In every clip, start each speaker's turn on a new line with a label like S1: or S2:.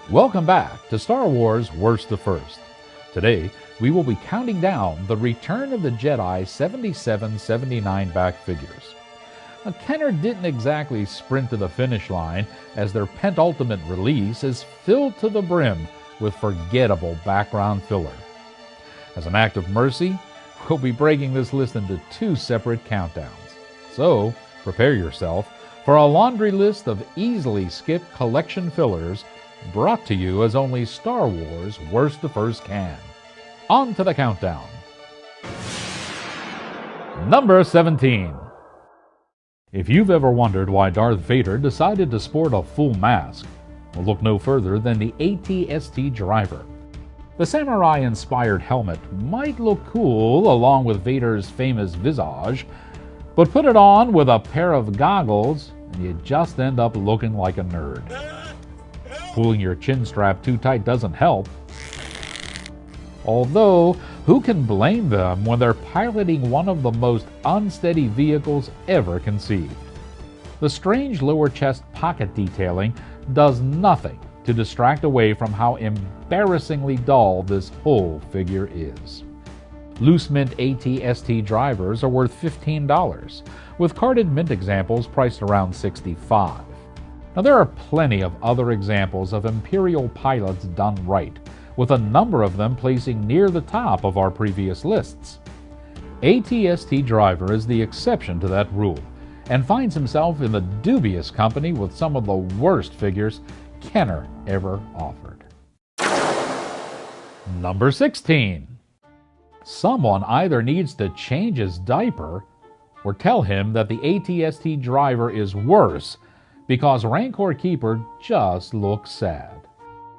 S1: Welcome back to Star Wars Worst to First. Today, we will be counting down the Return of the Jedi 77-79 back figures. Now, Kenner didn't exactly sprint to the finish line, as their penultimate release is filled to the brim with forgettable background filler. As an act of mercy, we'll be breaking this list into 2 separate countdowns. So, prepare yourself for a laundry list of easily skipped collection fillers brought to you as only Star Wars Worst to First can. On to the countdown. Number 17. If you've ever wondered why Darth Vader decided to sport a full mask, well, look no further than the ATSC Driver. The samurai-inspired helmet might look cool along with Vader's famous visage, but put it on with a pair of goggles and you just end up looking like a nerd. Pulling your chin strap too tight doesn't help. Although, who can blame them when they're piloting one of the most unsteady vehicles ever conceived? The strange lower chest pocket detailing does nothing to distract away from how embarrassingly dull this whole figure is. Loose mint ATSC drivers are worth $15, with carded mint examples priced around $65. Now, there are plenty of other examples of Imperial pilots done right, with a number of them placing near the top of our previous lists. ATSC Driver is the exception to that rule, and finds himself in the dubious company with some of the worst figures Kenner ever offered. Number 16. Someone either needs to change his diaper or tell him that the ATSC Driver is worse because Rancor Keeper just looks sad.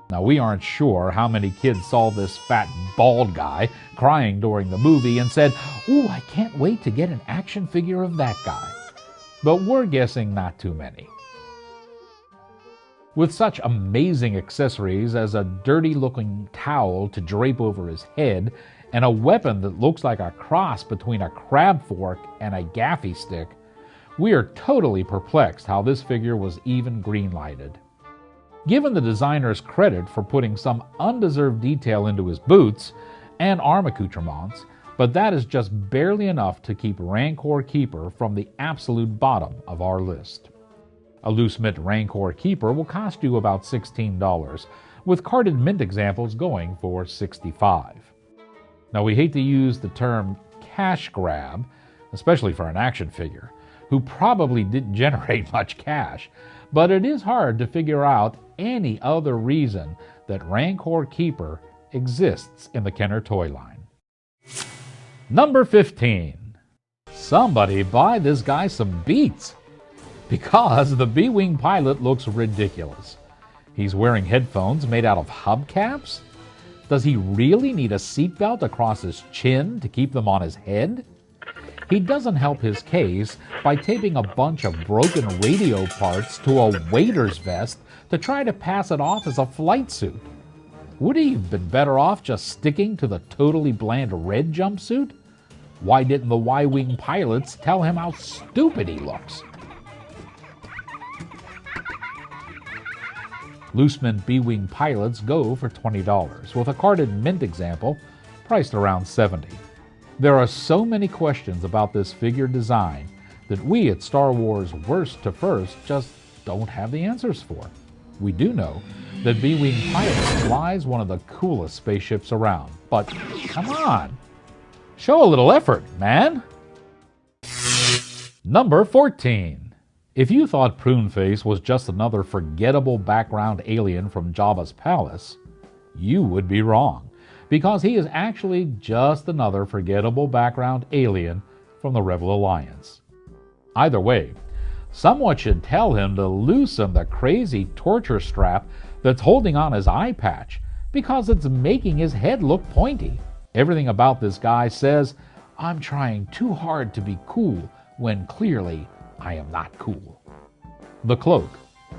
S1: Now, we aren't sure how many kids saw this fat, bald guy crying during the movie and said, "Ooh, I can't wait to get an action figure of that guy." But we're guessing not too many. With such amazing accessories as a dirty-looking towel to drape over his head and a weapon that looks like a cross between a crab fork and a gaffy stick, we are totally perplexed how this figure was even green-lighted. Given the designer's credit for putting some undeserved detail into his boots and arm accoutrements, but that is just barely enough to keep Rancor Keeper from the absolute bottom of our list. A loose mint Rancor Keeper will cost you about $16, with carded mint examples going for $65. Now, we hate to use the term cash grab, especially for an action figure, who probably didn't generate much cash, but it is hard to figure out any other reason that Rancor Keeper exists in the Kenner toy line. Number 15. Somebody buy this guy some beats, because the B-Wing pilot looks ridiculous. He's wearing headphones made out of hubcaps? Does he really need a seatbelt across his chin to keep them on his head? He doesn't help his case by taping a bunch of broken radio parts to a waiter's vest to try to pass it off as a flight suit. Would he have been better off just sticking to the totally bland red jumpsuit? Why didn't the Y-Wing pilots tell him how stupid he looks? Loose mint B-Wing pilots go for $20, with a carded mint example priced around $70. There are so many questions about this figure design that we at Star Wars Worst to First just don't have the answers for. We do know that B-Wing Pilot flies one of the coolest spaceships around, but come on, show a little effort, man! Number 14. If you thought Pruneface was just another forgettable background alien from Jabba's palace, you would be wrong, because he is actually just another forgettable background alien from the Rebel Alliance. Either way, someone should tell him to loosen the crazy torture strap that's holding on his eye patch, because it's making his head look pointy. Everything about this guy says, "I'm trying too hard to be cool," when clearly I am not cool. The cloak,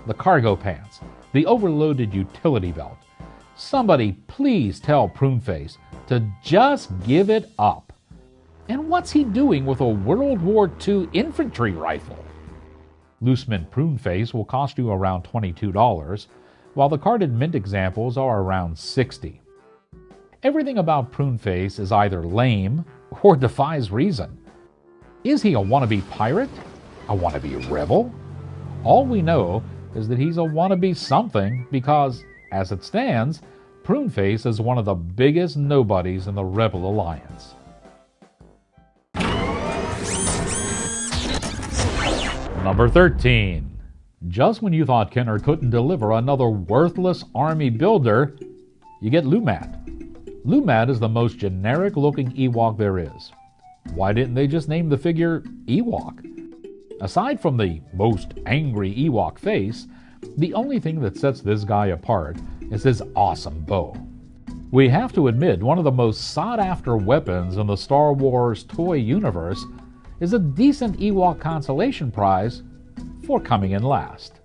S1: the cargo pants, the overloaded utility belt. Somebody please tell Pruneface to just give it up. And what's he doing with a World War II infantry rifle? Loose mint Pruneface will cost you around $22, while the carded mint examples are around $60. Everything about Pruneface is either lame or defies reason. Is he a wannabe pirate? A wannabe rebel? All we know is that he's a wannabe something because, as it stands, Pruneface is one of the biggest nobodies in the Rebel Alliance. Number 13. Just when you thought Kenner couldn't deliver another worthless army builder, you get Lumad. Lumad is the most generic-looking Ewok there is. Why didn't they just name the figure Ewok? Aside from the most angry Ewok face, the only thing that sets this guy apart is his awesome bow. We have to admit, one of the most sought-after weapons in the Star Wars toy universe is a decent Ewok consolation prize for coming in last.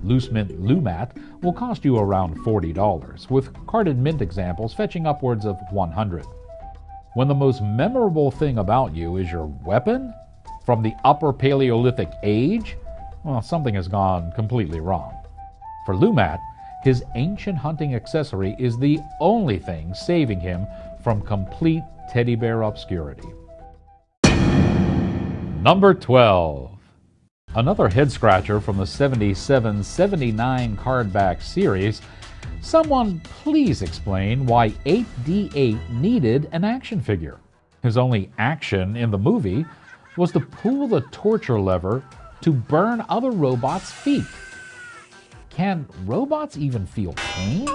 S1: Loose mint Lumad will cost you around $40, with carded mint examples fetching upwards of $100. When the most memorable thing about you is your weapon from the Upper Paleolithic age, well, something has gone completely wrong. For Lumad, his ancient hunting accessory is the only thing saving him from complete teddy bear obscurity. Number 12. Another head-scratcher from the 77-79 cardback series. Someone please explain why 8D8 needed an action figure. His only action in the movie was to pull the torture lever to burn other robots' feet. Can robots even feel pain?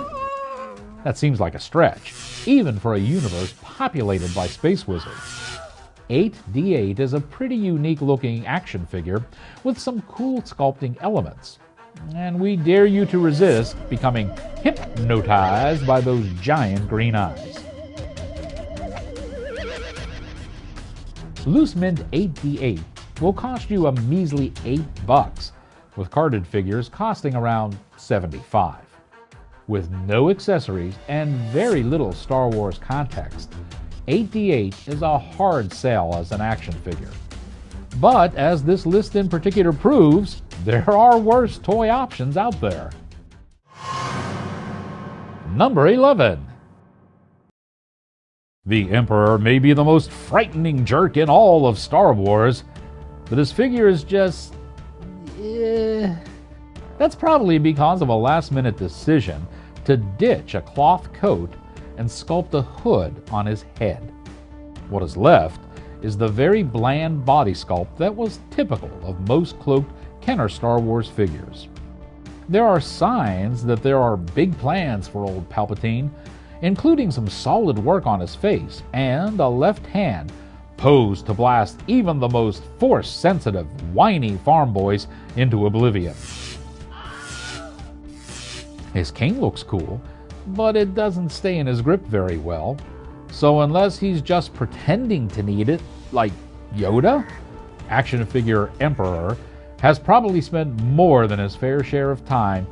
S1: That seems like a stretch, even for a universe populated by space wizards. 8D8 is a pretty unique-looking action figure with some cool sculpting elements, and we dare you to resist becoming hypnotized by those giant green eyes. Loose mint 8D8 will cost you a measly $8, with carded figures costing around $75. With no accessories and very little Star Wars context, 8D8 is a hard sell as an action figure. But as this list in particular proves, there are worse toy options out there. Number 11. The Emperor may be the most frightening jerk in all of Star Wars, but his figure is just... That's probably because of a last-minute decision to ditch a cloth coat and sculpt a hood on his head. What is left is the very bland body sculpt that was typical of most cloaked Kenner Star Wars figures. There are signs that there are big plans for old Palpatine, including some solid work on his face and a left hand posed to blast even the most Force-sensitive, whiny farm boys into oblivion. His cane looks cool, but it doesn't stay in his grip very well. So unless he's just pretending to need it, like Yoda, action figure Emperor has probably spent more than his fair share of time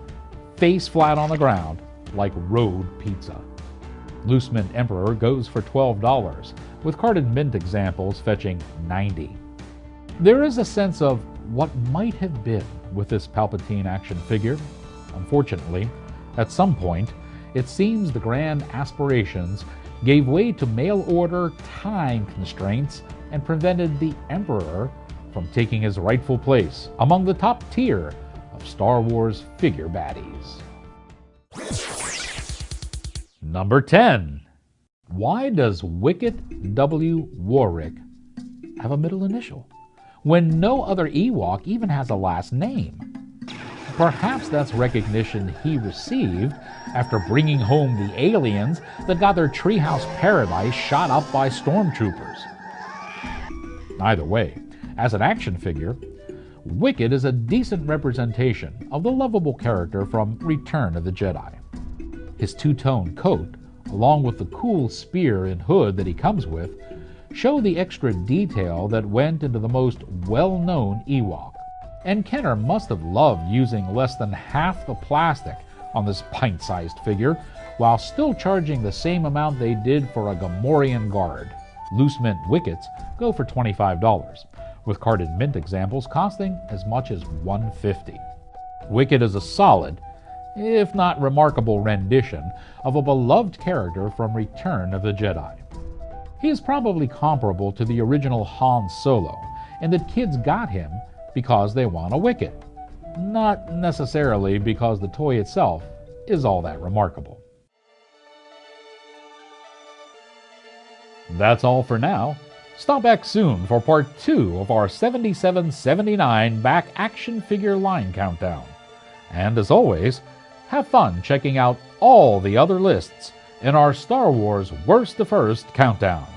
S1: face flat on the ground like road pizza. Loose mint Emperor goes for $12, with carded mint examples fetching $90. There is a sense of what might have been with this Palpatine action figure. Unfortunately, at some point, it seems the grand aspirations gave way to mail-order time constraints and prevented the Emperor from taking his rightful place among the top tier of Star Wars figure baddies. Number 10. Why does Wicket W. Warwick have a middle initial when no other Ewok even has a last name? Perhaps that's recognition he received after bringing home the aliens that got their treehouse paradise shot up by stormtroopers. Either way, as an action figure, Wicket is a decent representation of the lovable character from Return of the Jedi. His two-tone coat, along with the cool spear and hood that he comes with, show the extra detail that went into the most well-known Ewok. And Kenner must have loved using less than half the plastic on this pint-sized figure, while still charging the same amount they did for a Gamorrean guard. Loose mint Wickets go for $25, with carded mint examples costing as much as $150. Wicket is a solid, if not remarkable, rendition of a beloved character from Return of the Jedi. He is probably comparable to the original Han Solo, in that kids got him because they want a Wicket, not necessarily because the toy itself is all that remarkable. That's all for now. Stop back soon for part 2 of our 77-79 back action figure line countdown. And as always, have fun checking out all the other lists in our Star Wars Worst to First countdown.